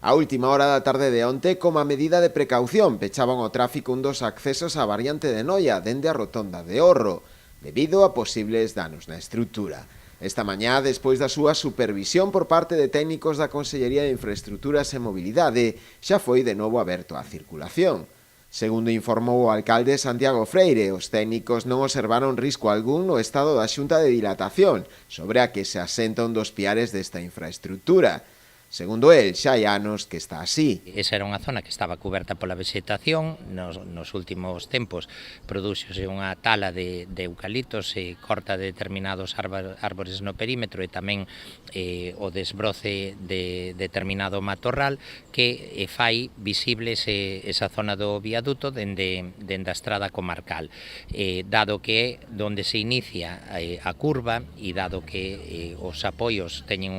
A última hora da tarde de onte, como a medida de precaución, pechaban o tráfico un dos accesos á variante de Noia dende a rotonda de Orro, debido a posibles danos na estrutura. Esta mañá, despois da súa supervisión por parte de técnicos da Consellería de Infraestructuras e Mobilidade, xa foi de novo aberto á circulación. Segundo informou o alcalde Santiago Freire, os técnicos non observaron risco algún no estado da xunta de dilatación sobre a que se asenta un dos piares desta infraestructura. Segundo el, xa hai anos que está así. Esa era unha zona que estaba coberta pola vegetación, nos últimos tempos prodúxose unha tala de eucaliptos e corta determinados árbores no perímetro e tamén o desbroce de determinado matorral que fai visible esa zona do viaduto dende a estrada comarcal. Dado que donde se inicia a curva e dado que os apoios teñen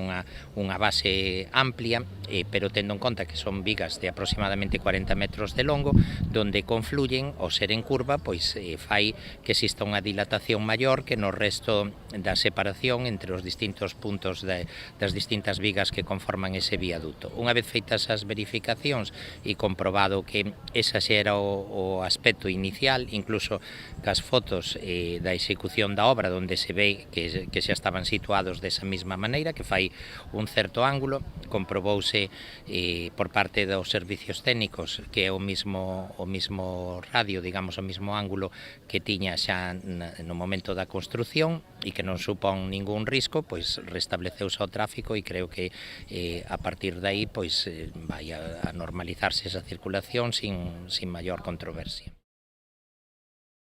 unha base amplia, pero tendo en conta que son vigas de aproximadamente 40 metros de longo, donde confluyen, ao ser en curva, pois fai que exista unha dilatación maior que no resto da separación entre os distintos puntos das distintas vigas que conforman ese viaduto. Unha vez feitas as verificacións e comprobado que esa xa era o aspecto inicial, incluso cas fotos da execución da obra, donde se ve que xa estaban situados desa mesma maneira, que fai un certo ángulo, comprobouse por parte dos servicios técnicos que é o mismo radio, digamos, o mismo ángulo que tiña xa no momento da construción e que non supón ningún risco, pois restableceuse o tráfico e creo que a partir de aí pois vai a normalizarse esa circulación sin maior controversia.